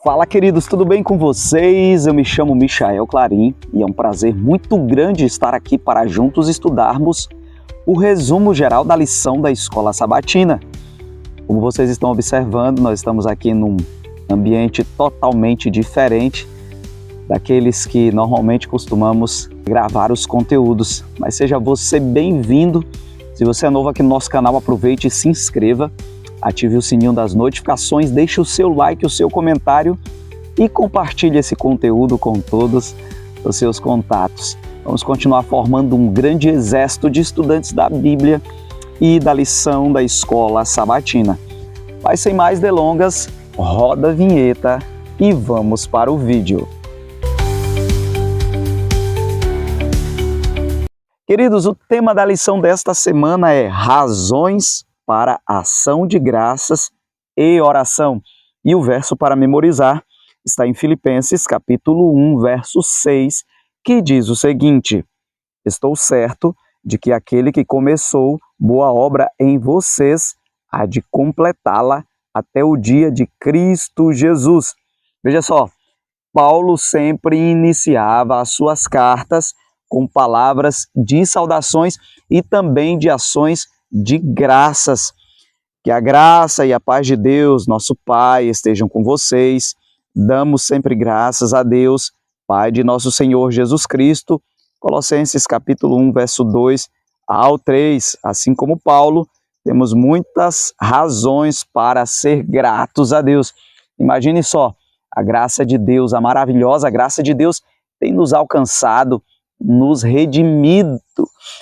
Fala, queridos, tudo bem com vocês? Eu me chamo Michael Clarim e é um prazer muito grande estar aqui para juntos estudarmos o resumo geral da lição da Escola Sabatina. Como vocês estão observando, nós estamos aqui num ambiente totalmente diferente daqueles que normalmente costumamos gravar os conteúdos. Mas seja você bem-vindo. Se você é novo aqui no nosso canal, aproveite e se inscreva. Ative o sininho das notificações, deixe o seu like, o seu comentário e compartilhe esse conteúdo com todos os seus contatos. Vamos continuar formando um grande exército de estudantes da Bíblia e da lição da Escola Sabatina. Mas sem mais delongas, roda a vinheta e vamos para o vídeo. Queridos, o tema da lição desta semana é razões para ação de graças e oração. E o verso para memorizar está em Filipenses capítulo 1, verso 6, que diz o seguinte: estou certo de que aquele que começou boa obra em vocês há de completá-la até o dia de Cristo Jesus. Veja só, Paulo sempre iniciava as suas cartas com palavras de saudações e também de ações de graças. Que a graça e a paz de Deus, nosso Pai, estejam com vocês. Damos sempre graças a Deus, Pai de nosso Senhor Jesus Cristo. Colossenses capítulo 1, verso 2 ao 3. Assim como Paulo, temos muitas razões para ser gratos a Deus. Imagine só, a graça de Deus, a maravilhosa graça de Deus tem nos alcançado, nos redimido.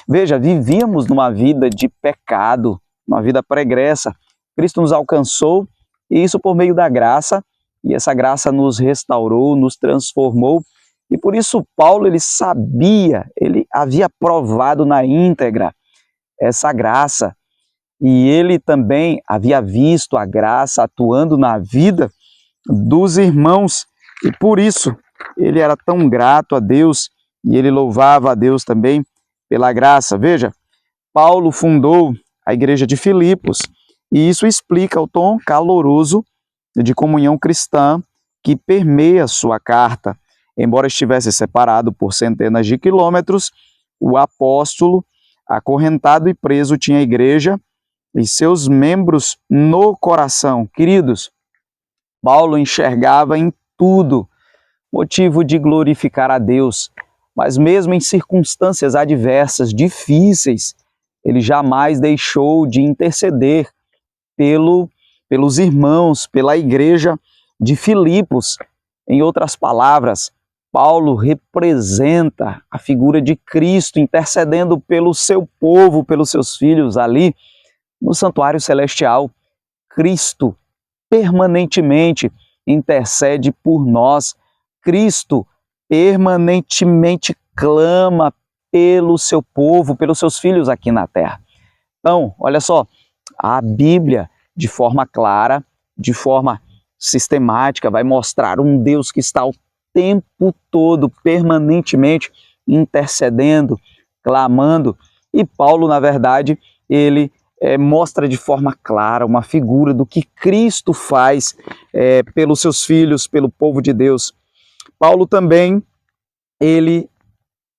Veja, vivíamos numa vida de pecado, uma vida pregressa. Cristo nos alcançou, e isso por meio da graça, e essa graça nos restaurou, nos transformou, e por isso Paulo, ele sabia, ele havia provado na íntegra essa graça, e ele também havia visto a graça atuando na vida dos irmãos, e por isso ele era tão grato a Deus, e ele louvava a Deus também pela graça. Veja, Paulo fundou a igreja de Filipos, e isso explica o tom caloroso de comunhão cristã que permeia sua carta. Embora estivesse separado por centenas de quilômetros, o apóstolo, acorrentado e preso, tinha a igreja e seus membros no coração. Queridos, Paulo enxergava em tudo motivo de glorificar a Deus, mas mesmo em circunstâncias adversas, difíceis, ele jamais deixou de interceder pelos irmãos, pela igreja de Filipos. Em outras palavras, Paulo representa a figura de Cristo intercedendo pelo seu povo, pelos seus filhos ali no santuário celestial. Cristo permanentemente intercede por nós. Cristo permanentemente clama pelo seu povo, pelos seus filhos aqui na terra. Então, olha só, a Bíblia, de forma clara, de forma sistemática, vai mostrar um Deus que está o tempo todo, permanentemente, intercedendo, clamando. E Paulo, na verdade, ele mostra de forma clara uma figura do que Cristo faz pelos seus filhos, pelo povo de Deus. Paulo também, ele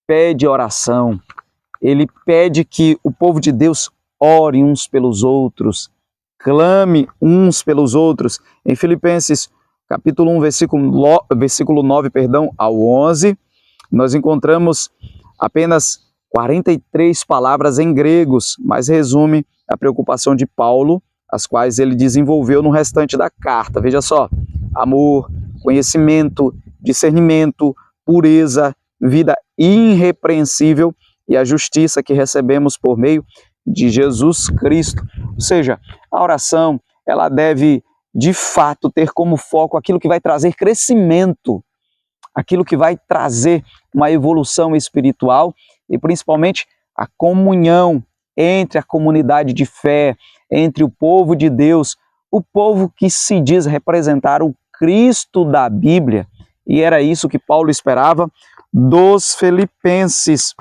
pede oração, ele pede que o povo de Deus ore uns pelos outros, clame uns pelos outros. Em Filipenses capítulo 1, versículo 9, ao 11, nós encontramos apenas 43 palavras em gregos, mas resume a preocupação de Paulo, as quais ele desenvolveu no restante da carta. Veja só, amor, conhecimento, discernimento, pureza, vida irrepreensível e a justiça que recebemos por meio de Jesus Cristo. Ou seja, a oração, ela deve de fato ter como foco aquilo que vai trazer crescimento, aquilo que vai trazer uma evolução espiritual e principalmente a comunhão entre a comunidade de fé, entre o povo de Deus, o povo que se diz representar o Cristo da Bíblia. E era isso que Paulo esperava dos filipenses.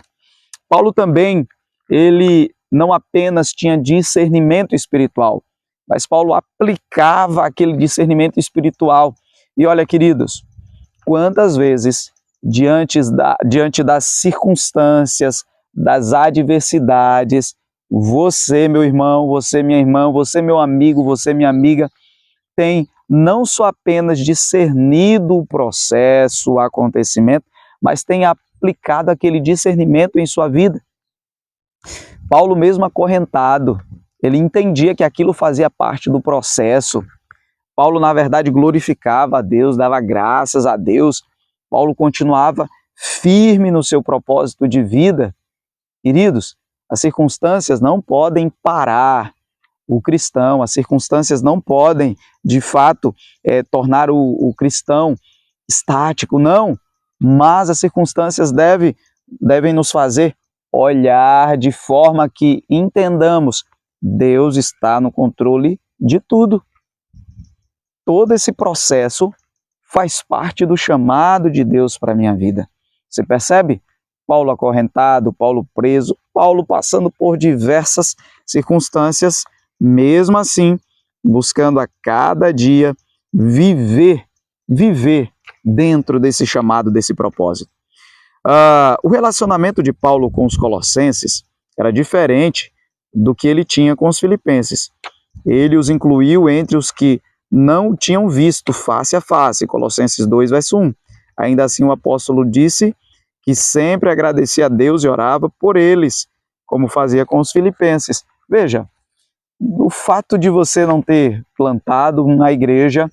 Paulo também, ele não apenas tinha discernimento espiritual, mas Paulo aplicava aquele discernimento espiritual. E olha, queridos, quantas vezes, diante das circunstâncias, das adversidades, você, meu irmão, você, minha irmã, você, meu amigo, você, minha amiga, tem não só apenas discernido o processo, o acontecimento, mas tem aplicado aquele discernimento em sua vida. Paulo, mesmo acorrentado, ele entendia que aquilo fazia parte do processo. Paulo, na verdade, glorificava a Deus, dava graças a Deus. Paulo continuava firme no seu propósito de vida. Queridos, as circunstâncias não podem parar o cristão, as circunstâncias não podem, de fato, tornar o cristão estático, não. Mas as circunstâncias devem nos fazer olhar de forma que entendamos: Deus está no controle de tudo. Todo esse processo faz parte do chamado de Deus para a minha vida. Você percebe? Paulo acorrentado, Paulo preso, Paulo passando por diversas circunstâncias, mesmo assim, buscando a cada dia viver dentro desse chamado, desse propósito. O relacionamento de Paulo com os colossenses era diferente do que ele tinha com os filipenses. Ele os incluiu entre os que não tinham visto face a face, Colossenses 2, verso 1. Ainda assim, o apóstolo disse que sempre agradecia a Deus e orava por eles, como fazia com os filipenses. Veja, o fato de você não ter plantado uma igreja,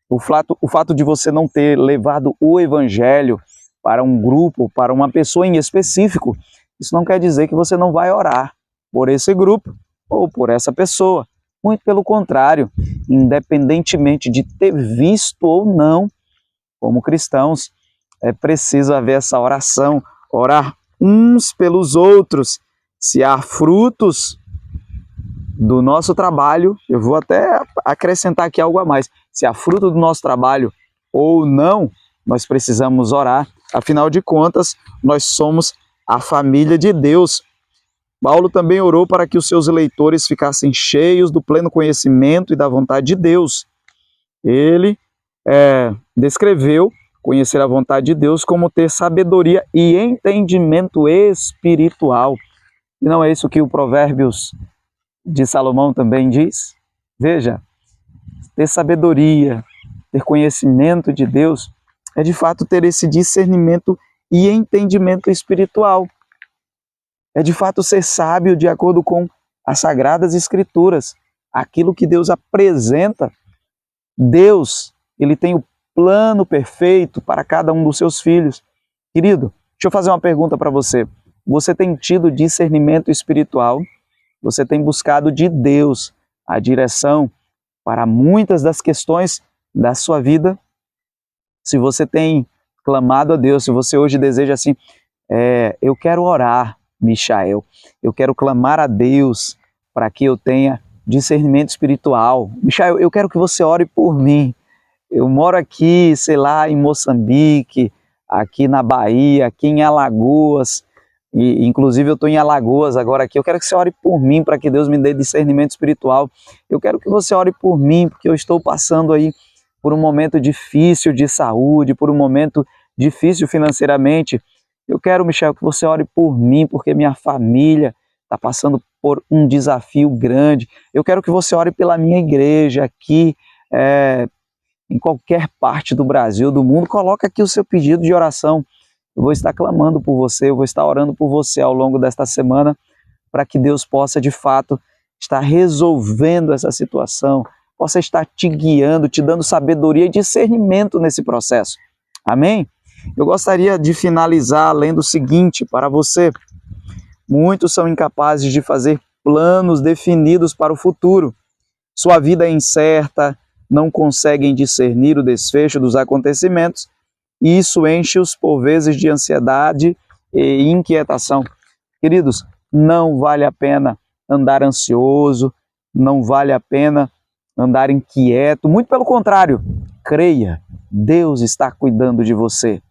o fato de você não ter levado o evangelho para um grupo, para uma pessoa em específico, isso não quer dizer que você não vai orar por esse grupo ou por essa pessoa. Muito pelo contrário, independentemente de ter visto ou não, como cristãos, é preciso haver essa oração, orar uns pelos outros. Se há frutos do nosso trabalho, eu vou até acrescentar aqui algo a mais, se há fruto do nosso trabalho ou não, nós precisamos orar. Afinal de contas, nós somos a família de Deus. Paulo também orou para que os seus eleitores ficassem cheios do pleno conhecimento e da vontade de Deus. Ele descreveu conhecer a vontade de Deus como ter sabedoria e entendimento espiritual. E não é isso que o Provérbios de Salomão também diz? Veja, ter sabedoria, ter conhecimento de Deus, é de fato ter esse discernimento e entendimento espiritual. É de fato ser sábio de acordo com as Sagradas Escrituras, aquilo que Deus apresenta. Deus, ele tem o plano perfeito para cada um dos seus filhos. Querido, deixa eu fazer uma pergunta para você. Você tem tido discernimento espiritual? Você tem buscado de Deus a direção para muitas das questões da sua vida? Se você tem clamado a Deus, se você hoje deseja assim, eu quero orar, Michael, eu quero clamar a Deus para que eu tenha discernimento espiritual. Michael, eu quero que você ore por mim. Eu moro aqui, sei lá, em Moçambique, aqui na Bahia, aqui em Alagoas, e inclusive eu estou em Alagoas agora aqui. Eu quero que você ore por mim para que Deus me dê discernimento espiritual. Eu quero que você ore por mim, porque eu estou passando aí por um momento difícil de saúde, por um momento difícil financeiramente. Eu quero, Michel, que você ore por mim, porque minha família está passando por um desafio grande. Eu quero que você ore pela minha igreja aqui, em qualquer parte do Brasil, do mundo. Coloca aqui o seu pedido de oração. Eu vou estar clamando por você, eu vou estar orando por você ao longo desta semana, para que Deus possa, de fato, estar resolvendo essa situação, possa estar te guiando, te dando sabedoria e discernimento nesse processo. Amém? Eu gostaria de finalizar lendo o seguinte para você. Muitos são incapazes de fazer planos definidos para o futuro. Sua vida é incerta, não conseguem discernir o desfecho dos acontecimentos, e isso enche-os por vezes de ansiedade e inquietação. Queridos, não vale a pena andar ansioso, não vale a pena andar inquieto, muito pelo contrário, creia, Deus está cuidando de você.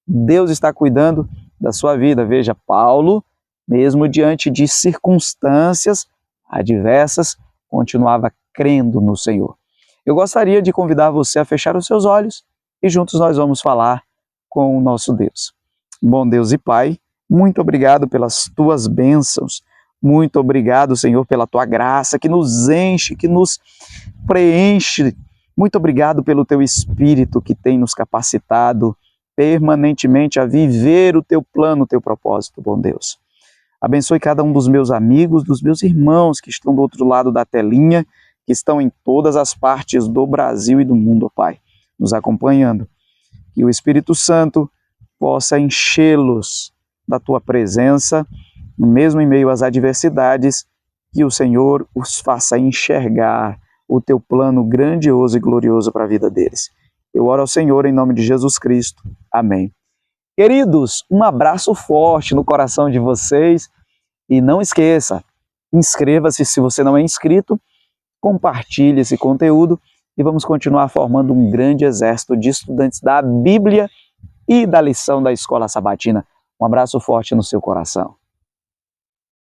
Deus está cuidando da sua vida. Veja, Paulo, mesmo diante de circunstâncias adversas, continuava crendo no Senhor. Eu gostaria de convidar você a fechar os seus olhos e juntos nós vamos falar com o nosso Deus. Bom Deus e Pai, muito obrigado pelas tuas bênçãos, muito obrigado, Senhor, pela tua graça que nos enche, que nos preenche. Muito obrigado pelo teu Espírito que tem nos capacitado permanentemente a viver o teu plano, o teu propósito, bom Deus. Abençoe cada um dos meus amigos, dos meus irmãos que estão do outro lado da telinha, que estão em todas as partes do Brasil e do mundo, Pai, nos acompanhando. Que o Espírito Santo possa enchê-los da tua presença, mesmo em meio às adversidades, que o Senhor os faça enxergar o teu plano grandioso e glorioso para a vida deles. Eu oro ao Senhor em nome de Jesus Cristo. Amém. Queridos, um abraço forte no coração de vocês e não esqueça, inscreva-se se você não é inscrito, compartilhe esse conteúdo e vamos continuar formando um grande exército de estudantes da Bíblia e da lição da Escola Sabatina. Um abraço forte no seu coração.